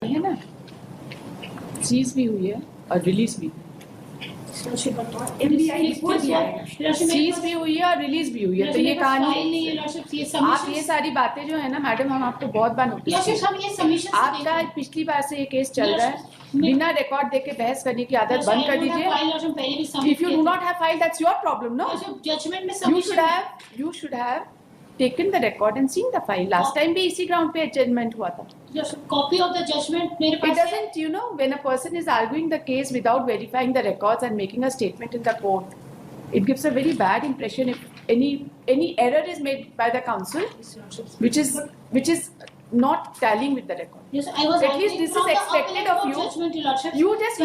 है ना, सीज भी हुई है और रिलीज भी, सीज भी हुई है और रिलीज भी हुई है। तो ये कहानी, आप ये सारी बातें जो है ना मैडम, हम आपको बहुत बार नोटिस, आपका पिछली बार से ये केस चल रहा है, बिना रिकॉर्ड देके बहस करने की आदत बंद कर दीजिए। If you do not have file, that's your problem, no. You should have taken the record and seen the file. Last time भी इसी ground पे adjournment हुआ था. Copy of the judgment मेरे पास. It doesn't, you know, when a person is arguing the case without verifying the records and making a statement in the court, it gives a very bad impression if any error is made by the counsel, which is not tallying with the record. Yes, I was. At least this is expected of you. You just,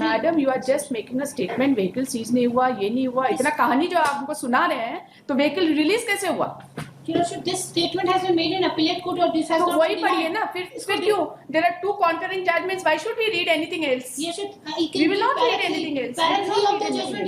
madam, you are just making a statement. Vehicle seize नहीं हुआ, ये नहीं हुआ, इतना कहानी जो आप हमको सुना रहे हैं, तो vehicle release कैसे हुआ? This statement has been made in appellate court or this has तो वही पढ़िए ना, फिर क्यों? There are two concurring judgments. Why should we read anything else? Yes, we will not read anything else. Parallel of the judgment,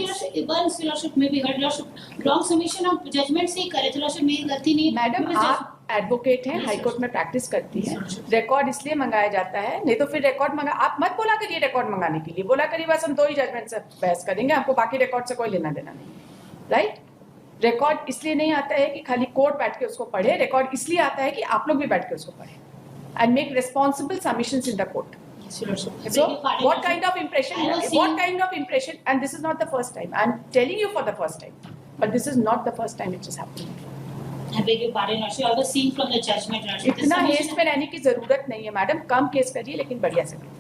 once lordship may be heard, lordship wrong submission of judgment से ही करे तो lordship मेरी गलती नहीं. Madam आप advocate हैं, high court में practice करती है, रिकॉर्ड इसलिए मंगाया जाता है, नहीं तो फिर रिकॉर्ड मंगा, आप मत बोला करिए रिकॉर्ड मंगाने के लिए, बोला करिए बस हम 2 ही जजमेंट से बहस करेंगे, आपको बाकी रिकॉर्ड से कोई लेना देना नहीं, राइट? रिकॉर्ड इसलिए नहीं आता है कि खाली कोर्ट बैठ के उसको पढ़े, रिकॉर्ड इसलिए आता है कि आप लोग भी बैठ के उसको पढ़े and make responsible submissions in the court. So what kind of impression, and this is not the first time, I'm telling you for the first time, but this is not the first time it is happening. I beg your pardon, I was seeing from the judgment. इतना haste में रहने की जरूरत नहीं है madam, कम case करिए लेकिन बढ़िया से करिए.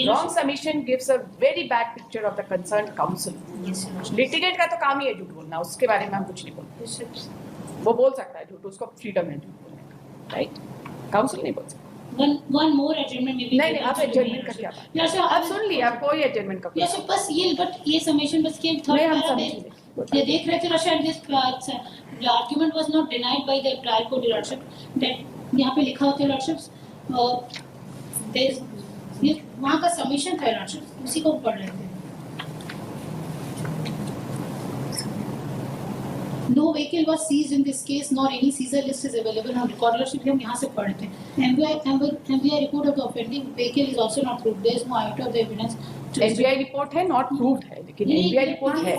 Wrong submission gives a very bad picture of the concerned counsel. Litigant का तो काम ही है झूठ बोलना, उसके बारे में हम कुछ नहीं बोलते. वो बोल सकता है झूठ, उसको फ्रीडम है झूठ बोलने का, राइट? काउंसिल नहीं बोल सकता. One more adjournment maybe. नहीं, आप adjournment का क्या बात? आप सुन लिया, आप कोई adjournment का. Yes, बस ये summation बस के third paragraph ये देख रहे थे lordship, this argument was not denied by the trial court lordship. That यहाँ पे लिखा होता है लॉर्डशिप, ये वहाँ का सबमिशन था लॉर्डशिप, उसी को पढ़ रहे थे. No vehicle was seized in this case, nor any seizure list is available on record. Lordship हम यहाँ से पढ़े थे. MVI report of the offending vehicle is also not proved. There is no item of the evidence. MVI report है, not proved है, लेकिन MVI report है.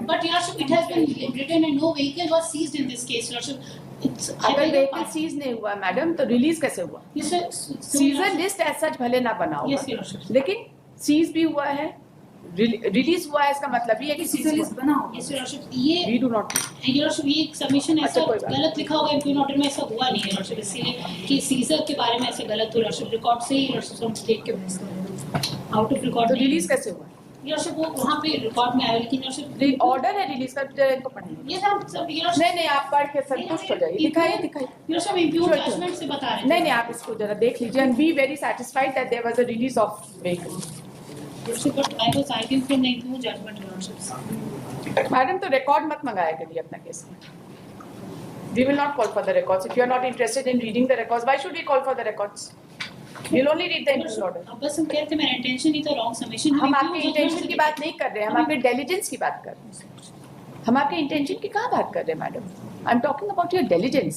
But lordship, it has been written and no vehicle was seized in this case, lordship. अगर vehicle seize नहीं हुआ madam तो release कैसे हुआ? सीजर लिस्ट एज सच भले ना बना होगा, लेकिन सीज भी हुआ है, रिलीज हुआ है, इसका मतलब ये है कि सीजर लिस्ट बना होगा. ये वी डू नॉट, ये सबमिशन ऐसा गलत लिखा होगा इम्प्यून ऑर्डर में, ऐसा हुआ नहीं है लॉर्डशिप, इसीलिए कि सीजर के बारे में ऐसे गलत हो लॉर्डशिप, रिकॉर्ड से ही लॉर्डशिप हम स्टेट के बेस पर आउट ऑफ रिकॉर्ड. तो रिलीज कैसे हुआ? लॉर्डशिप वो वहां पे रिकॉर्ड में आया, लेकिन लॉर्डशिप ऑर्डर है रिलीज का, जरा इनको पढ़ेंगे. ये सब नहीं आप पढ़ के संतुष्ट हो जाइए. दिखाइए लॉर्डशिप इम्प्यून जजमेंट से बता रहे हैं. नहीं आप इसको जरा देख लीजिए and be very satisfied that there was a release of vehicle. But I was arguing from the improved judgment lordship. Madam तो रिकॉर्ड मत मंगाया करिए अपना केस में. We will not call for the records. If you are not interested in reading the records, why should we call for the records? We'll only read the improved order. अब बस हम कहते हैं मेरा इंटेंशन ही तो wrong submission. हम आपके intention की बात नहीं कर रहे हैं, हम आपके डिलिजेंस की बात कर रहे हैं. हम आपके इंटेंशन की कहाँ बात कर रहे हैं madam? I am talking about your diligence.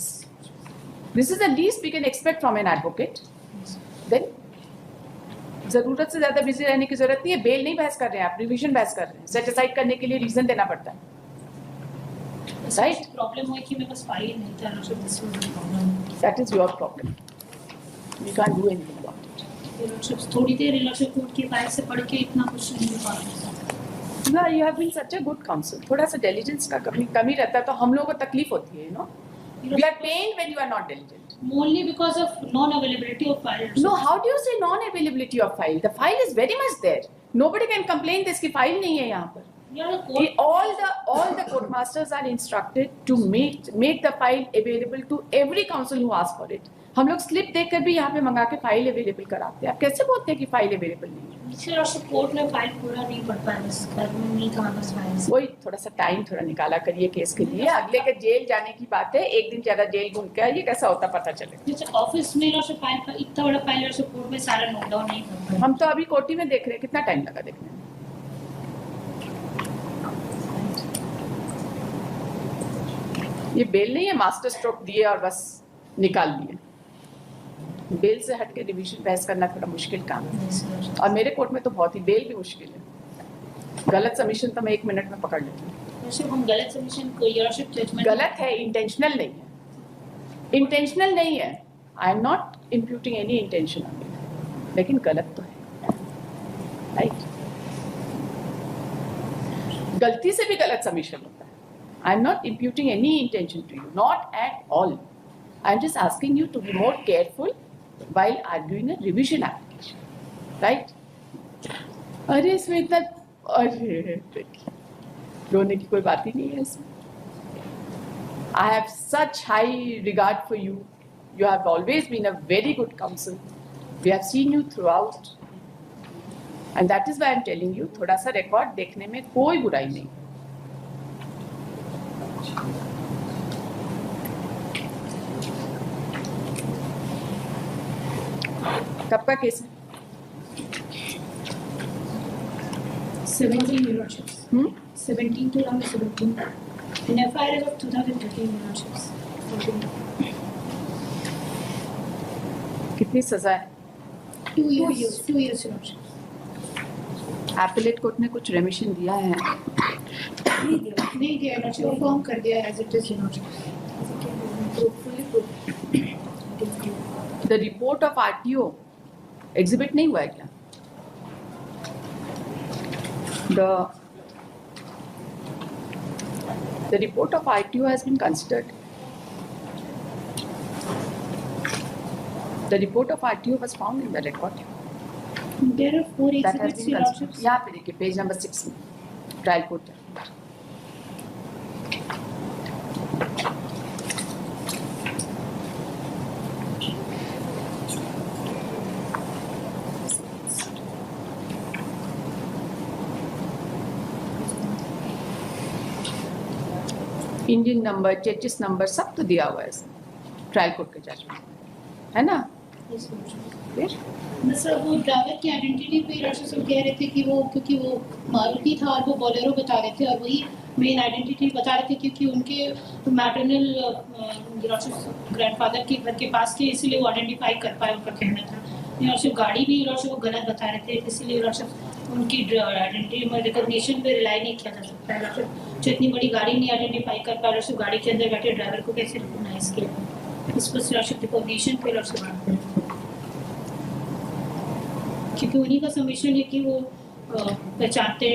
This is the least we can expect from an advocate. Then जरूरत से ज्यादा बिजी रहने की जरूरत नहीं है. बेल नहीं बहस कर रहे हैं आप, रिवीजन बहस कर रहे हैं. सेट असाइड करने के लिए रीजन देना पड़ता है, राइट? प्रॉब्लम हुई कि मेरे पास फाइल नहीं था lordship, this was the problem. That is your problem. We can't do anything about it. Lordship थोड़ी देर लॉर्डशिप कोर्ट की फाइल से पढ़ के इतना कुछ नहीं पा रहा. ना you have been such a good counsel. थोड़ा सा डिलिजेंस का कमी रहता है तो हम लोगों को तकलीफ होती है, you know. We are pained when you are not diligent. Only because of non-availability of file. No, how do you say non-availability of file? The file is very much there. Nobody can complain this कि file नहीं है यहाँ पर. All the court masters are instructed to make the file available to every counsel who asks for it. हम लोग slip देकर भी यहाँ पे मंगा के फाइल अवेलेबल कराते हैं. आप कैसे बोलते हैं कि फाइल अवेलेबल नहीं है? कोर्ट में फाइल पूरा नहीं पढ़ पाया, नहीं था बस फाइल. वही थोड़ा सा टाइम थोड़ा निकाला करिए केस के लिए. अगले के जेल जाने की बात है, एक दिन ज्यादा जेल घूम के आइए, कैसा होता पता चले. ऑफिस में फाइल इतना बड़ा फाइल कोर्ट में सारा नोट डाउन नहीं कर पाए. हम तो अभी कोर्ट में देख रहे हैं, कितना टाइम लगा देखने में. ये बेल नहीं है, मास्टर स्ट्रोक दिए और बस निकाल दिए. बेल से हट के रिवीजन बहस करना थोड़ा मुश्किल काम है, और मेरे कोर्ट में तो बहुत ही बेल भी मुश्किल है। गलत सबमिशन तो मैं 1 मिनट में पकड़ लेती हूँ। हम गलत सबमिशन को योरशिप जजमेंट गलत है, इंटेंशनल नहीं है, इंटेंशनल नहीं है। I am not imputing any intention on you, लेकिन गलत तो है, राइट? गलती से भी गलत सबमिशन होता है। I am not imputing any intention to you, not at all. I am just asking you to be more careful while arguing a revision application, right? अरे इसमें इतना, अरे रोने की कोई बात ही नहीं है इसमें। I have such high regard for you. You have always been a very good counsel. We have seen you throughout, and that is why I am telling you, थोड़ा सा रिकॉर्ड देखने में कोई बुराई नहीं। कब का केस है? 17 Lordships. 17 to around 17. In FIR of 2013 Lordships. कितनी सजा है? 2 years. 2 years Lordships. Appellate court ने कुछ रेमिशन दिया है? नहीं दिया Lordship. वो फॉर्म कर दिया as it is Lordships. The report of RTO exhibit नहीं हुआ है क्या? The report of RTO has been considered. The report of RTO was found in the record. There are 4 That has exhibits been Lordships. considered. यहाँ पे देखिए page number 6 में trial court है। Indian number, जजेस नंबर सब तो दिया हुआ है इसमें ट्रायल कोर्ट के जजमेंट, है ना? Yes, Lordship. फिर सर वो ड्राइवर की आइडेंटिटी पे Lordship कह रहे थे कि वो क्योंकि वो मारुति था और वो बोलेरो बता रहे थे, और वही मेन आइडेंटिटी बता रहे थे क्योंकि उनके मैटरनल ग्रैंडफादर के घर के पास थे, इसलिए वो आइडेंटिफाई कर पाए, उनका कहना था। Lordship गाड़ी भी Lordship वो गलत बता रहे थे, इसलिए Lordship उनकी आइडेंटिटी में रिकॉग्निशन पे रिलाई नहीं किया जा सकता है। Lordship जो इतनी बड़ी गाड़ी नहीं आइडेंटिफाई कर पाए, Lordship गाड़ी के अंदर बैठे ड्राइवर को कैसे रिकॉग्नाइज किया? इस पर Lordship रिकॉग्निशन पे Lordship बात करें, क्योंकि उन्हीं का सबमिशन है कि वो पहचानते हैं